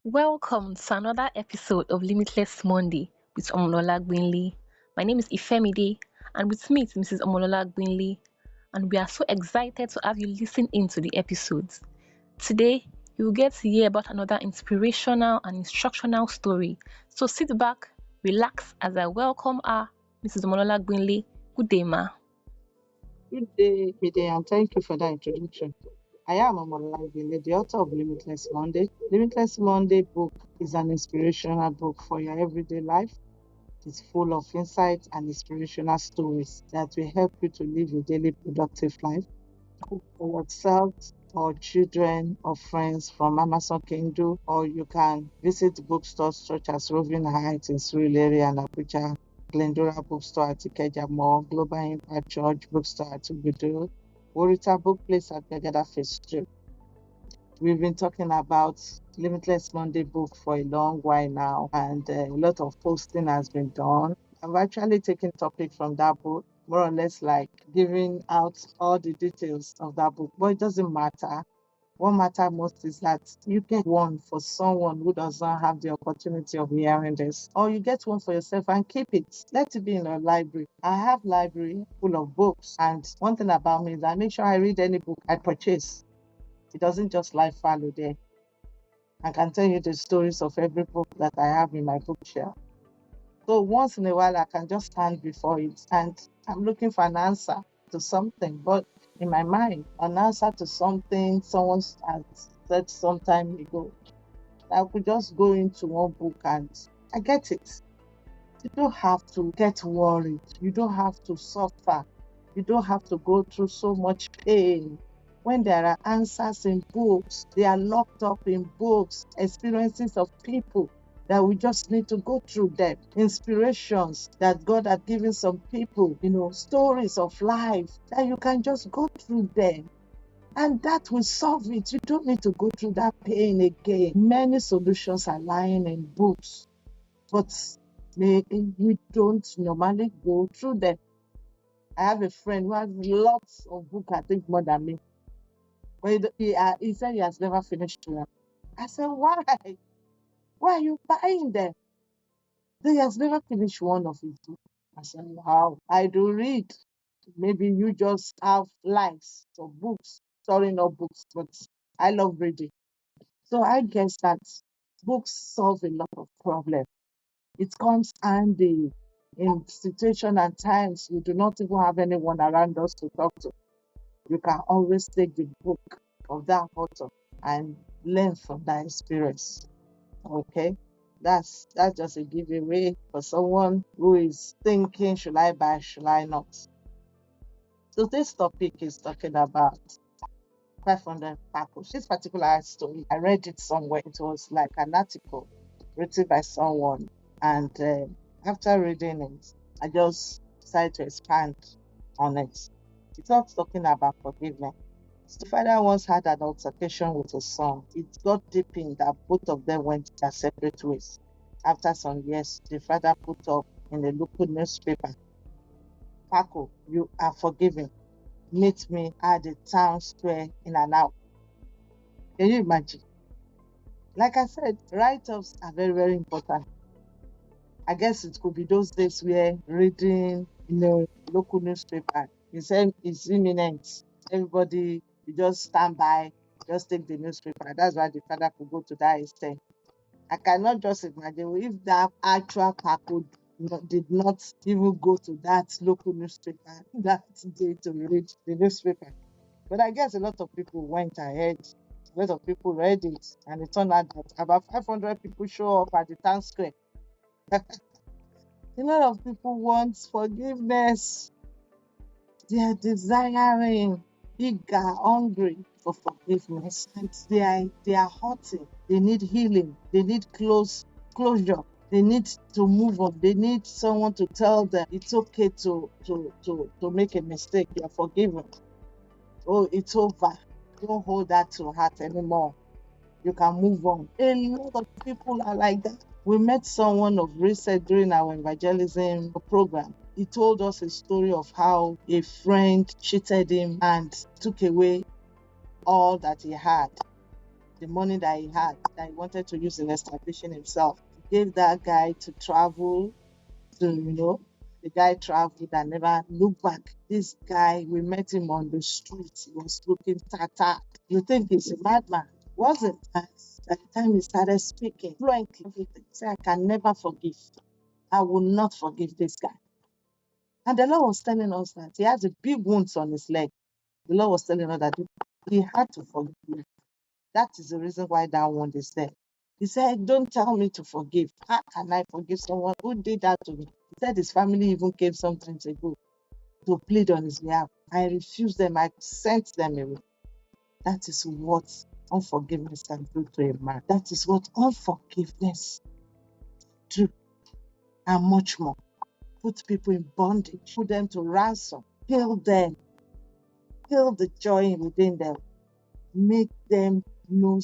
Welcome to another episode of Limitless Monday with Omolola Gbenle. My name is Ifemide, and with me is Mrs. Omolola Gbenle, and we are so excited to have you listen in to the episodes. Today, you will get to hear about another inspirational and instructional story. So sit back, relax as I welcome our Mrs. Omolola Gbenle. Good day, ma. Good day, Mide, and thank you for that introduction. I am Omolola Gbenle, the author of Limitless Monday. Limitless Monday book is an inspirational book for your everyday life. It's full of insights and inspirational stories that will help you to live a daily productive life for yourself or children or friends from Amazon Kindle, or you can visit bookstores such as Roving in Surulere and Abuja, Glendora Bookstore at Ikeja Mall, Global Impact Church Bookstore at Ogudu, Worital Bookplaze at Gbagada Phase 2. We've been talking about Limitless Monday book for a long while now, and a lot of posting has been done. I've actually taken topic from that book, more or less like giving out all the details of that book, but it doesn't matter. What matters most is that you get one for someone who does not have the opportunity of hearing this, or you get one for yourself and keep it. Let it be in a library. I have library full of books, and one thing about me is I make sure I read any book I purchase. It doesn't just lie fallow there. I can tell you the stories of every book that I have in my bookshelf. So once in a while, I can just stand before it and I'm looking for an answer to something. But in my mind, an answer to something someone has said some time ago, I could just go into one book and I get it. You don't have to get worried. You don't have to suffer. You don't have to go through so much pain. When there are answers in books, they are locked up in books, experiences of people that we just need to go through them. Inspirations that God has given some people, stories of life that you can just go through them. And that will solve it. You don't need to go through that pain again. Many solutions are lying in books, but we don't normally go through them. I have a friend who has lots of books, I think more than me. But he said he has never finished one. I said, why? Why are you buying them? He has never finished one of his books. I said, wow, I do read. Maybe you just have likes of books. Sorry, not books, but I love reading. So I guess that books solve a lot of problems. It comes handy in situation and times we do not even have anyone around us to talk to. You can always take the book of that author and learn from that experience. Okay. That's just a giveaway for someone who is thinking, should I buy, should I not? So this topic is talking about 500 Pakos. This particular story, I read it somewhere. It was like an article written by someone. And after reading it, I just decided to expand on it. It starts talking about forgiveness. The father once had an altercation with his son. It got deep in that both of them went their separate ways. After some years, the father put up in the local newspaper, Paco, you are forgiven. Meet me at the town square in an hour. Can you imagine? Like I said, write-ups are very, very important. I guess it could be those days where reading, local newspaper is imminent. Everybody, you just stand by, just take the newspaper. That's why the father could go to that extent. I cannot just imagine if that actual Paco did not even go to that local newspaper that day to read the newspaper. But I guess a lot of people went ahead. A lot of people read it, and it turned out that about 500 people show up at the town square. A lot of people want forgiveness. They are desiring, eager, hungry for forgiveness, and they are hurting. They need healing. They need closure. They need to move on. They need someone to tell them it's okay to make a mistake. You're forgiven. Oh, it's over. Don't hold that to heart anymore. You can move on. A lot of people are like that. We met someone of recent during our evangelism program. He told us a story of how a friend cheated him and took away all that he had. the money that he had, that he wanted to use in establishing himself. He gave that guy to travel the guy traveled and never looked back. This guy, we met him on the street. He was looking tattered. You think he's a madman? Wasn't. By the time he started speaking fluently, everything. Say, I can never forgive. I will not forgive this guy. And the Lord was telling us that he has a big wounds on his leg. The Lord was telling us that he had to forgive. That is the reason why that wound is there. He said, don't tell me to forgive. How can I forgive someone who did that to me? He said his family even came sometimes ago to plead on his behalf. I refused them. I sent them away. That is what unforgiveness can do to a man. That is what unforgiveness do, and much more. Put people in bondage, put them to ransom, kill them, kill the joy within them, make them know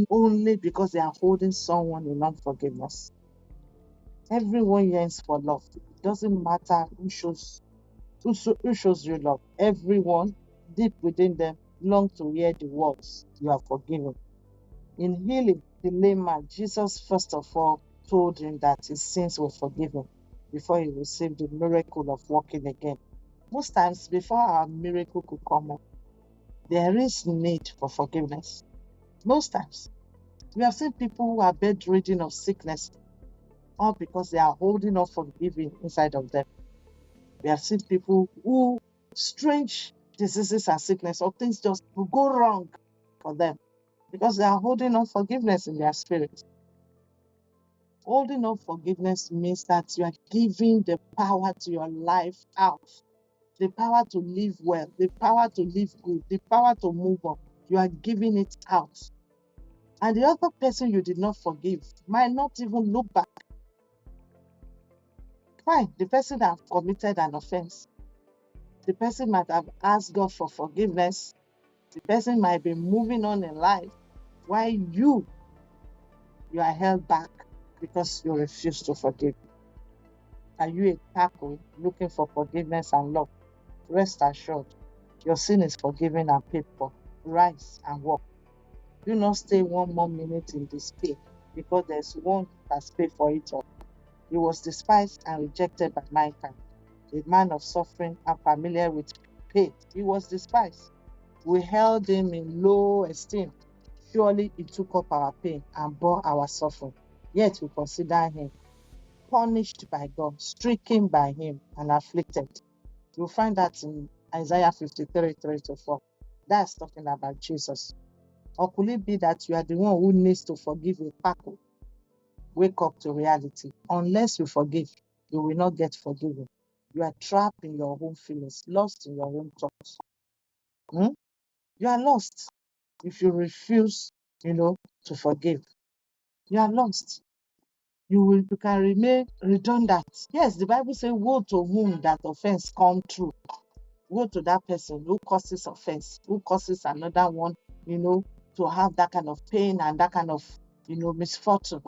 only because they are holding someone in unforgiveness. Everyone yearns for love. It doesn't matter who shows you love. Everyone deep within them long to hear the words, you are forgiven. In healing the lame man, Jesus first of all told him that his sins were forgiven before he received the miracle of walking again. Most times, before our miracle could come up, there is need for forgiveness. Most times, we have seen people who are bedridden of sickness, all because they are holding on forgiving inside of them. We have seen people who strange diseases and sickness or things just will go wrong for them because they are holding on forgiveness in their spirit. Holding on forgiveness means that you are giving the power to your life out, the power to live well, the power to live good, the power to move on. You are giving it out. And the other person you did not forgive might not even look back. Fine, the person that have committed an offense, the person might have asked God for forgiveness. The person might be moving on in life while you are held back because you refuse to forgive. Are you a Pakos looking for forgiveness and love? Rest assured, your sin is forgiven and paid for. Rise and walk. Do not stay one more minute in despair because there's one that has paid for it all. He was despised and rejected by mankind, a man of suffering and familiar with pain. He was despised. We held him in low esteem. Surely he took up our pain and bore our suffering. Yet we consider him punished by God, stricken by him, and afflicted. You'll find that in Isaiah 53, 3-4. That's talking about Jesus. Or could it be that you are the one who needs to forgive a Pakos? Wake up to reality. Unless you forgive, you will not get forgiven. You are trapped in your own feelings, lost in your own thoughts. You are lost if you refuse, to forgive. You are lost. You can remain redundant. Yes, the Bible says, woe to whom that offense come true. Woe to that person who causes offense, who causes another one, to have that kind of pain and that kind of, misfortune.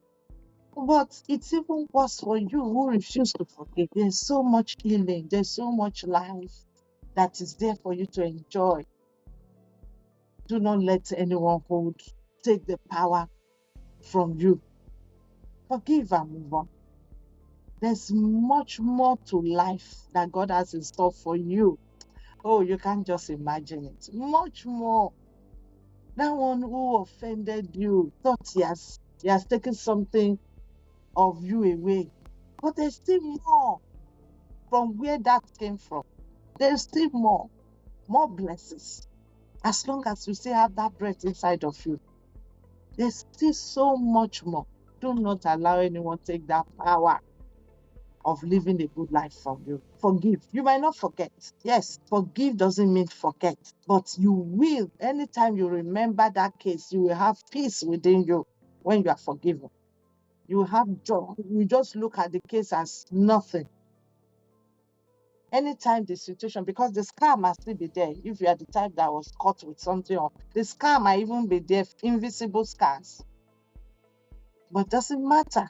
But it's even worse for you who refuse to forgive. There's so much healing, there's so much life that is there for you to enjoy. Do not let anyone take the power from you. Forgive and move on. There's much more to life that God has in store for you. Oh, you can't just imagine it. Much more. That one who offended you thought he has taken something of you away. But there's still more from where that came from. There's still more blessings. As long as you still have that breath inside of you, there's still so much more. Do not allow anyone take that power of living a good life from you. Forgive. You might not forget. Yes, forgive doesn't mean forget, but you will. Anytime you remember that case, you will have peace within you when you are forgiven. You will have joy. You just look at the case as nothing. Anytime the situation, because the scar might still be there. If you are the type that was caught with something, or the scar might even be there, invisible scars. But doesn't matter.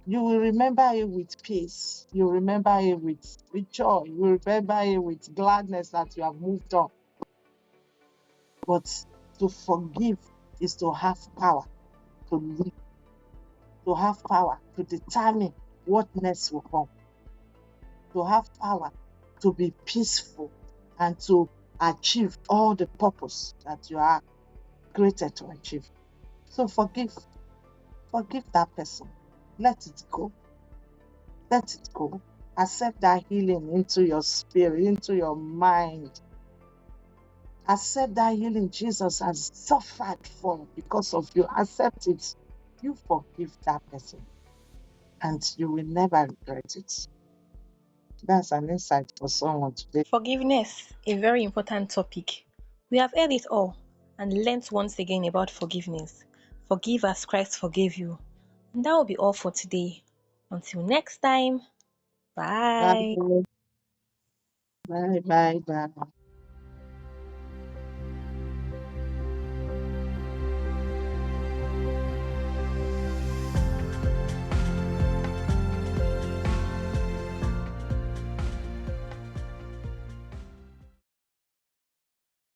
You will remember it with peace. You will remember it with joy. You will remember it with gladness that you have moved on. But to forgive is to have power to lead, to have power to determine what next will come, to have power to be peaceful and to achieve all the purpose that you are created to achieve. So forgive that person. Let it go. Let it go. Accept that healing into your spirit, into your mind. Accept that healing Jesus has suffered for because of you. Accept it. You forgive that person and you will never regret it. That's an insight for someone today. Forgiveness, a very important topic. We have heard it all and learnt once again about forgiveness. Forgive as Christ forgave you. And that will be all for today. Until next time, Bye bye. bye bye bye.